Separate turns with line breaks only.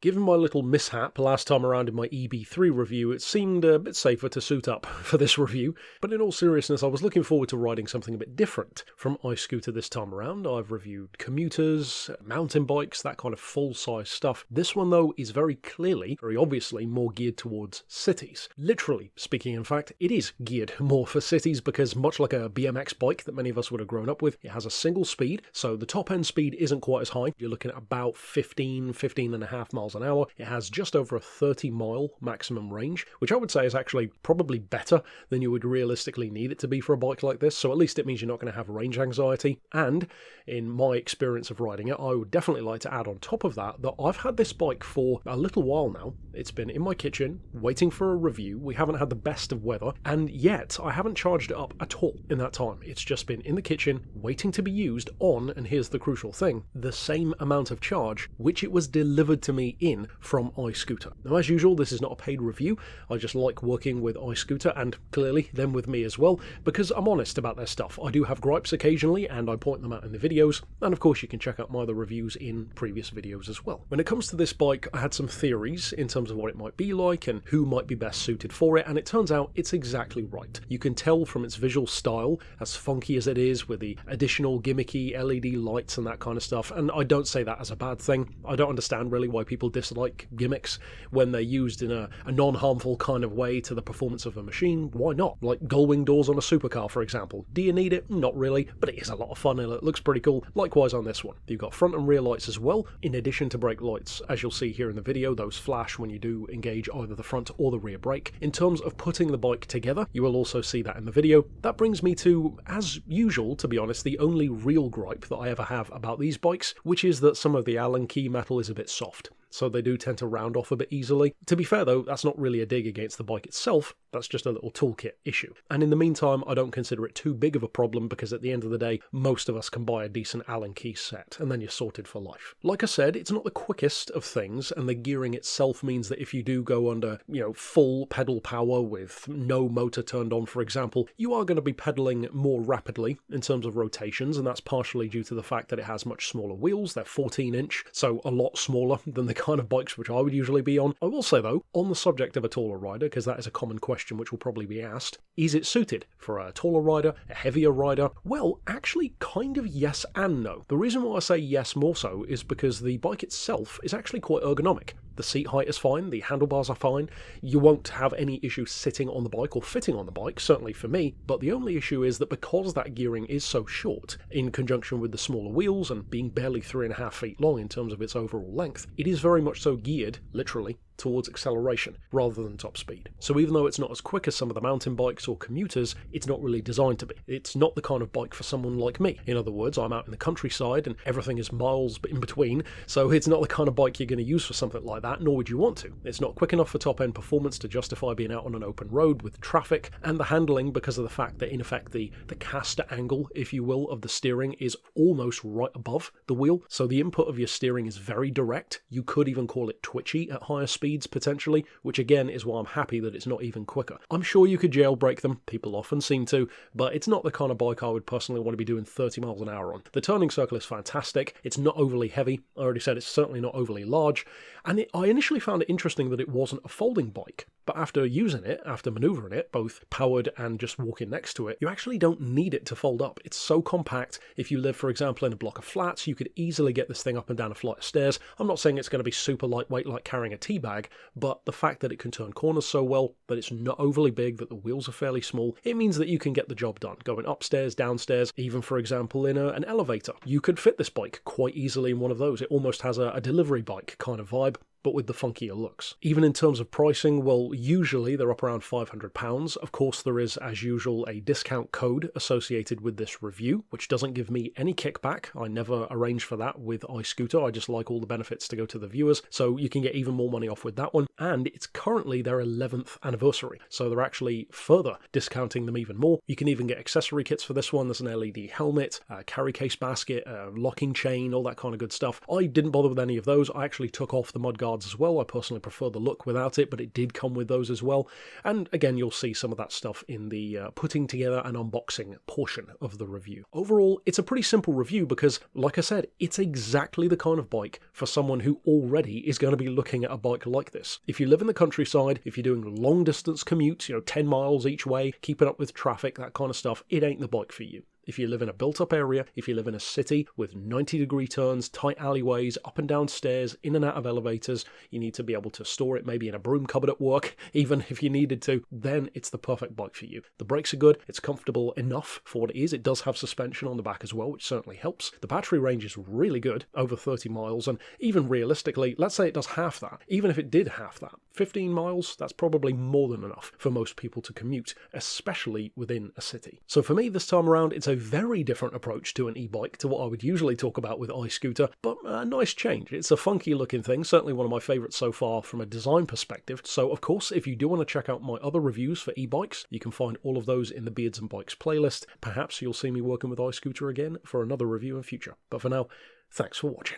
Given my little mishap last time around in my EB3 review, it seemed a bit safer to suit up for this review, but in all seriousness I was looking forward to riding something a bit different from iScooter this time around. I've reviewed commuters, mountain bikes, that kind of full-size stuff. This one though is very clearly, very obviously, more geared towards cities. Literally speaking, in fact, it is geared more for cities because much like a BMX bike that many of us would have grown up with, it has a single speed, so the top end speed isn't quite as high. You're looking at about 15 and a half miles an hour. It has just over a 30-mile maximum range, which I would say is actually probably better than you would realistically need it to be for a bike like this, so at least it means you're not going to have range anxiety. And in my experience of riding it, I would definitely like to add on top of that I've had this bike for a little while now. It's been in my kitchen, waiting for a review. We haven't had the best of weather, and yet I haven't charged it up at all in that time. It's just been in the kitchen, waiting to be used on, and here's the crucial thing, the same amount of charge which it was delivered to me in from iScooter. Now, as usual, this is not a paid review. I just like working with iScooter, and clearly them with me as well, because I'm honest about their stuff. I do have gripes occasionally, and I point them out in the videos, and of course you can check out my other reviews in previous videos as well. When it comes to this bike, I had some theories in terms of what it might be like and who might be best suited for it, and it turns out it's exactly right. You can tell from its visual style, as funky as it is, with the additional gimmicky LED lights and that kind of stuff, and I don't say that as a bad thing. I don't understand really why people dislike gimmicks when they're used in a non-harmful kind of way to the performance of a machine. Why not? Like gull-wing doors on a supercar, for example. Do you need it? Not really, but it is a lot of fun and it looks pretty cool. Likewise on this one. You've got front and rear lights as well, in addition to brake lights. As you'll see here in the video, those flash when you do engage either the front or the rear brake. In terms of putting the bike together, you will also see that in the video. That brings me to, as usual, to be honest, the only real gripe that I ever have about these bikes, which is that some of the Allen key metal is a bit soft, so they do tend to round off a bit easily. To be fair though, that's not really a dig against the bike itself, that's just a little toolkit issue. And in the meantime, I don't consider it too big of a problem because at the end of the day, most of us can buy a decent Allen key set, and then you're sorted for life. Like I said, it's not the quickest of things, and the gearing itself means that if you do go under, full pedal power with no motor turned on, for example, you are going to be pedaling more rapidly in terms of rotations, and that's partially due to the fact that it has much smaller wheels. They're 14-inch, so a lot smaller than the kind of bikes which I would usually be on. I will say though, on the subject of a taller rider, because that is a common question which will probably be asked, is it suited for a taller rider, a heavier rider? Well, actually kind of yes and no. The reason why I say yes more so is because the bike itself is actually quite ergonomic. The seat height is fine, the handlebars are fine, you won't have any issue sitting on the bike or fitting on the bike, certainly for me, but the only issue is that because that gearing is so short, in conjunction with the smaller wheels and being barely 3.5 feet long in terms of its overall length, it is very much so geared, literally, towards acceleration rather than top speed. So even though it's not as quick as some of the mountain bikes or commuters, it's not really designed to be. It's not the kind of bike for someone like me. In other words, I'm out in the countryside and everything is miles in between, so it's not the kind of bike you're going to use for something like that, nor would you want to. It's not quick enough for top-end performance to justify being out on an open road with traffic, and the handling, because of the fact that in effect the caster angle, if you will, of the steering is almost right above the wheel, so the input of your steering is very direct. You could even call it twitchy at higher speeds potentially, which again is why I'm happy that it's not even quicker. I'm sure you could jailbreak them, people often seem to, but it's not the kind of bike I would personally want to be doing 30 miles an hour on. The turning circle is fantastic, it's not overly heavy, I already said it's certainly not overly large, and I initially found it interesting that it wasn't a folding bike, but after using it, after manoeuvring it, both powered and just walking next to it, you actually don't need it to fold up. It's so compact. If you live, for example, in a block of flats, you could easily get this thing up and down a flight of stairs. I'm not saying it's going to be super lightweight like carrying a tea bag, but the fact that it can turn corners so well, that it's not overly big, that the wheels are fairly small, it means that you can get the job done, going upstairs, downstairs, even for example in an elevator. You could fit this bike quite easily in one of those. It almost has a delivery bike kind of vibe, but with the funkier looks. Even in terms of pricing, well, usually they're up around £500. Of course, there is, as usual, a discount code associated with this review, which doesn't give me any kickback. I never arrange for that with iScooter. I just like all the benefits to go to the viewers, so you can get even more money off with that one. And it's currently their 11th anniversary, so they're actually further discounting them even more. You can even get accessory kits for this one. There's an LED helmet, a carry case basket, a locking chain, all that kind of good stuff. I didn't bother with any of those. I actually took off the mudguard guards as well. I personally prefer the look without it, but it did come with those as well. And again, you'll see some of that stuff in the putting together and unboxing portion of the review. Overall, it's a pretty simple review because, like I said, it's exactly the kind of bike for someone who already is going to be looking at a bike like this. If you live in the countryside, if you're doing long distance commutes, 10 miles each way, keeping up with traffic, that kind of stuff, it ain't the bike for you. If you live in a built-up area, if you live in a city with 90-degree turns, tight alleyways, up and down stairs, in and out of elevators, you need to be able to store it maybe in a broom cupboard at work, even if you needed to, then it's the perfect bike for you. The brakes are good, it's comfortable enough for what it is. It does have suspension on the back as well, which certainly helps. The battery range is really good, over 30 miles, and even realistically, let's say it does half that. Even if it did half that, 15 miles, that's probably more than enough for most people to commute, especially within a city. So for me, this time around, it's a very different approach to an e-bike to what I would usually talk about with iScooter, but a nice change. It's a funky looking thing, certainly one of my favourites so far from a design perspective. So of course, if you do want to check out my other reviews for e-bikes, you can find all of those in the Beards and Bikes playlist. Perhaps you'll see me working with iScooter again for another review in future. But for now, thanks for watching.